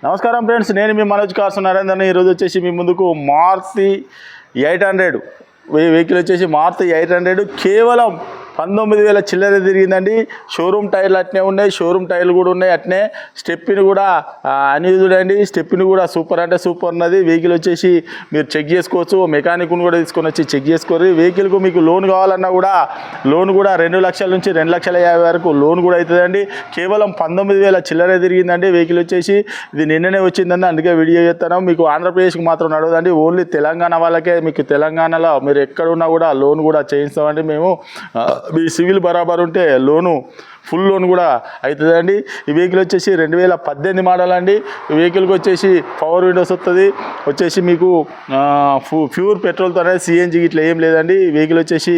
నమస్కారం ఫ్రెండ్స్, నేను మీ మనోజ్ కార్స్ నరేందర్ని. ఈరోజు వచ్చేసి మీ ముందుకు మారుతి 800 వెహికల్ వచ్చేసి మారుతి 800 కేవలం 19,000 చిల్లర తిరిగిందండి. షోరూమ్ టైర్లు అట్నే ఉన్నాయి, షోరూమ్ టైర్లు కూడా ఉన్నాయి. అట్నే స్టెప్పిని కూడా అన్యూజ్డ్ అండి. స్టెప్పిని కూడా సూపర్ అంటే సూపర్ ఉన్నది. వెహికల్ వచ్చేసి మీరు చెక్ చేసుకోవచ్చు, మెకానిక్ను కూడా తీసుకొని వచ్చి చెక్ చేసుకోరు. వెహికల్కు మీకు లోన్ కావాలన్నా కూడా లోన్ కూడా 2 లక్షల నుంచి 2,50,000 వరకు లోన్ కూడా అవుతుందండి. కేవలం 19,000 చిల్లర తిరిగిందండి. వెహికల్ వచ్చేసి ఇది నిన్ననే వచ్చిందండి, అందుకే వీడియో చేస్తాను. మీకు ఆంధ్రప్రదేశ్కి మాత్రం నడవదండి, ఓన్లీ తెలంగాణ వాళ్ళకే. మీకు తెలంగాణలో మీరు ఎక్కడున్నా కూడా లోన్ కూడా చేయిస్తామండి మేము. మీ సివిల్ బరాబర్ ఉంటే లోను ఫుల్ లోన్ కూడా అవుతుందండి. ఈ వెహికల్ వచ్చేసి 2018 మోడల్ అండి. ఈ వెహికల్కి వచ్చేసి పవర్ విండోస్ వస్తుంది. వచ్చేసి మీకు ప్యూర్ పెట్రోల్తో అనేది సిఎన్జి ఇట్లా ఏం లేదండి. ఈ వెహికల్ వచ్చేసి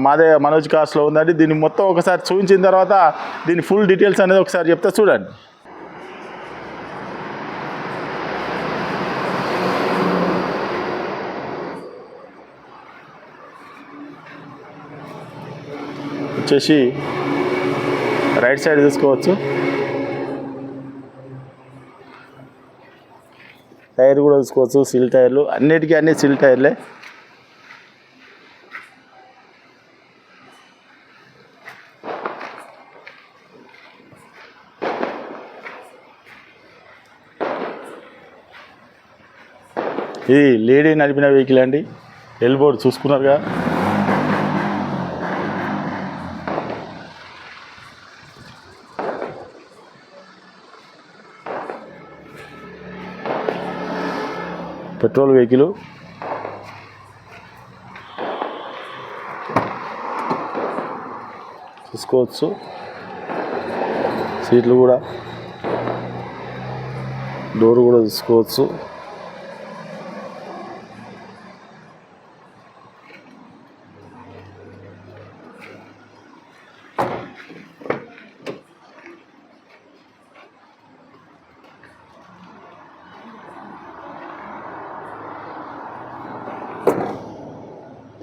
మాదే మనోజ్ కార్స్లో ఉందండి. దీన్ని మొత్తం ఒకసారి చూపించిన తర్వాత దీని ఫుల్ డీటెయిల్స్ అనేది ఒకసారి చెప్తా చూడండి. వచ్చేసి రైట్ సైడ్ చూసుకోవచ్చు, టైర్ కూడా చూసుకోవచ్చు. సిల్ టైర్లు, అన్నిటికీ అన్ని సిల్ టైర్లే. ఇది లేడీ నడిపిన వెహికల్ అండి. ఎల్ బోర్డ్ చూసుకున్నారుగా. పెట్రోల్ వెహికల్ చూసుకోవచ్చు. సీట్లు కూడా, డోర్ కూడా చూసుకోవచ్చు.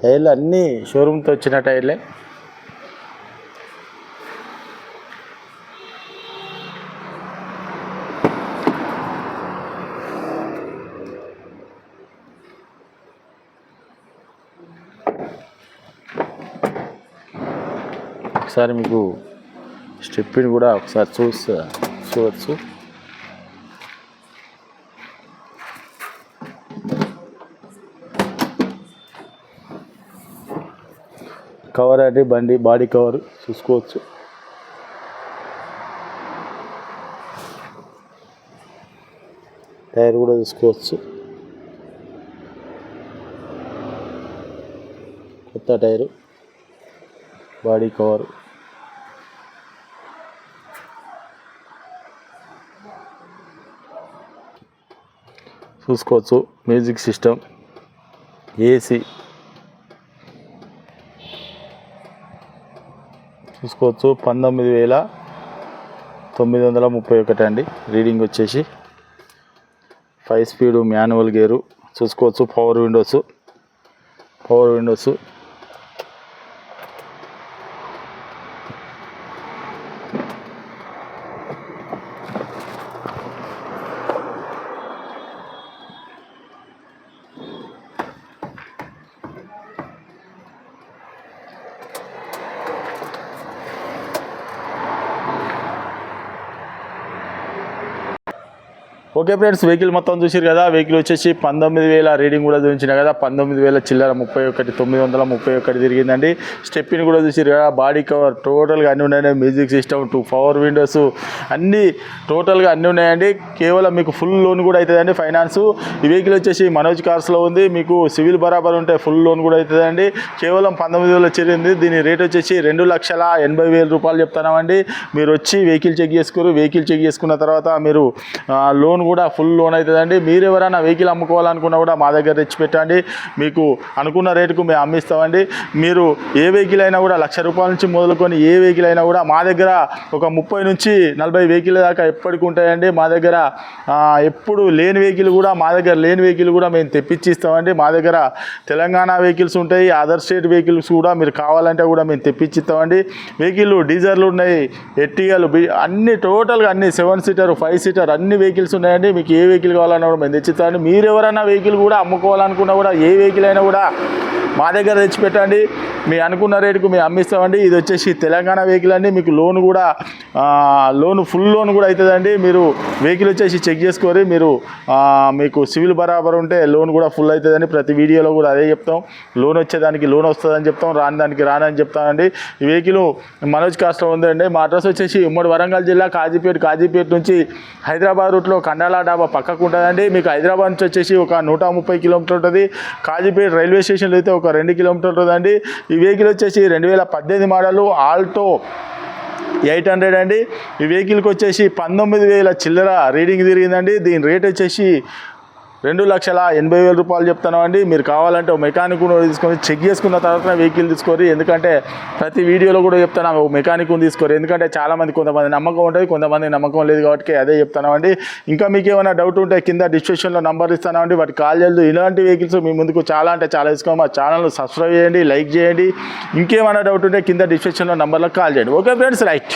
టైర్లు అన్నీ షోరూమ్తో వచ్చిన టైర్లే. ఒకసారి మీకు స్టెప్ని కూడా ఒకసారి చూడవచ్చు. కవర్ అంటే బండి బాడీ కవర్ చూసుకోవచ్చు. టైర్ కూడా చూసుకోవచ్చు, కొత్త టైరు, బాడీ కవర్. చూసుకోవచ్చు. మ్యూజిక్ సిస్టమ్, ఏసీ చూసుకోవచ్చు. 19,931 అండి రీడింగ్ వచ్చేసి. 5 స్పీడ్ మాన్యువల్ గేరు చూసుకోవచ్చు. Power Windows. Okay friends, vehicle మొత్తం చూసారు కదా. వెహికల్ వచ్చేసి 19,000 రీడింగ్ కూడా చూపించిన కదా. 19,000 చిల్లర 931 తిరిగిందండి. స్టెప్ని కూడా చూసారు కదా. బాడీ కవర్ టోటల్గా అన్నీ ఉన్నాయండి. మ్యూజిక్ సిస్టమ్, 2 పవర్ విండోస్ అన్నీ టోటల్గా అన్నీ ఉన్నాయండి. కేవలం మీకు ఫుల్ లోన్ కూడా అవుతుందండి, ఫైనాన్స్. ఈ వెహికల్ వచ్చేసి మనోజ్ కార్స్లో ఉంది. మీకు సివిల్ బరాబర్ ఉంటే ఫుల్ లోన్ కూడా అవుతుందండి. కేవలం 19,000 చిరిగింది. దీని రేట్ వచ్చేసి 2,80,000 రూపాయలు చెప్తున్నామండి. మీరు వచ్చి వెహికల్ చెక్ చేసుకోరు. వెహికల్ చెక్ చేసుకున్న తర్వాత మీరు లోన్ కూడా ఫుల్ లోన్ అవుతుందండి. మీరు ఎవరైనా వెహికల్ అమ్ముకోవాలనుకున్నా కూడా మా దగ్గర తెచ్చి పెట్టండి. మీకు అనుకున్న రేటుకు మేము అమ్మిస్తామండి. మీరు ఏ వెహికల్ అయినా కూడా ₹1,00,000 నుంచి మొదలుకొని ఏ వెహికల్ అయినా కూడా మా దగ్గర ఒక 30 నుంచి 40 వెహికల్ దాకా ఎప్పటికి ఉంటాయండి. మా దగ్గర ఎప్పుడు లేని వెహికల్ కూడా మేము తెప్పించి ఇస్తామండి. మా దగ్గర తెలంగాణ వెహికల్స్ ఉంటాయి, అదర్ స్టేట్ వెహికల్స్ కూడా మీరు కావాలంటే కూడా మేము తెప్పించి ఇస్తామండి. వెహికల్ డీజర్లు ఉన్నాయి, ఎర్టిగాలు అన్ని టోటల్గా అన్ని 7 సీటర్ 5 సీటర్ అన్ని వెహికల్స్ ఉన్నాయి. ఉన్నాయండి. మీకు ఏ వెహికల్ కావాలన్నా కూడా మేము తెచ్చిస్తామండి. మీరు ఎవరైనా వెహికల్ కూడా అమ్ముకోవాలనుకున్నా కూడా ఏ వెహికల్ అయినా కూడా మా దగ్గర తెచ్చిపెట్టండి. మీ అనుకున్న రేటుకు మేము అమ్మిస్తామండి. ఇది వచ్చేసి తెలంగాణ వెహికల్ అండి. మీకు లోన్ కూడా ఫుల్ లోన్ కూడా అవుతుందండి. మీరు వెహికల్ వచ్చేసి చెక్ చేసుకోరి. మీరు మీకు సివిల్ బరాబర్ ఉంటే లోన్ కూడా ఫుల్ అవుతుందని ప్రతి వీడియోలో కూడా అదే చెప్తాం. లోన్ వచ్చేదానికి లోన్ వస్తుందని చెప్తాం, రాని దానికి రానని చెప్తామండి. ఈ వెహికల్ మనోజ్ కార్స్లో ఉందండి. మా అడ్రస్ వచ్చేసి ఉమ్మడి వరంగల్ జిల్లా కాజీపేట నుంచి హైదరాబాద్ రూట్లో కండాలా డాబా పక్కకు ఉంటుందండి. మీకు హైదరాబాద్ నుంచి వచ్చేసి ఒక 130 కిలోమీటర్లు ఉంటుంది. కాజీపేట రైల్వే స్టేషన్లో అయితే ఒక 2 కిలోమీటర్లు ఉంటుందండి. ఈ వెహికల్ వచ్చేసి 2018 మోడలు ఆల్టో 800 అండి. ఈ వెహికల్కి వచ్చేసి 19,000 చిల్లర రీడింగ్ తిరిగిందండి. దీని రేట్ వచ్చేసి 2,80,000 రూపాయలు చెప్తాను అండి. మీరు కావాలంటే మెకానిక్ తీసుకొని చెక్ చేసుకున్న తర్వాత వెహికల్ తీసుకోరు. ఎందుకంటే ప్రతి వీడియోలో కూడా చెప్తాను మెకానిక్ తీసుకోరు. ఎందుకంటే చాలామంది కొంతమంది నమ్మకం ఉంటుంది, కొంతమంది నమ్మకం లేదు కాబట్టి అదే చెప్తాను అండి. ఇంకా మీకు ఏమైనా డౌట్ ఉంటే కింద డిస్క్రిప్షన్లో నంబర్ ఇస్తాను అండి, వాటికి కాల్ చేద్దు. ఇలాంటి వెహికల్స్ మీ ముందుకు చాలా అంటే చాలా తీసుకోండి. మా ఛానల్ను సబ్స్క్రైబ్ చేయండి, లైక్ చేయండి. ఇంకేమైనా డౌట్ ఉంటే కింద డిస్క్రిప్షన్లో నంబర్లో కాల్ చేయండి. Okay friends, right.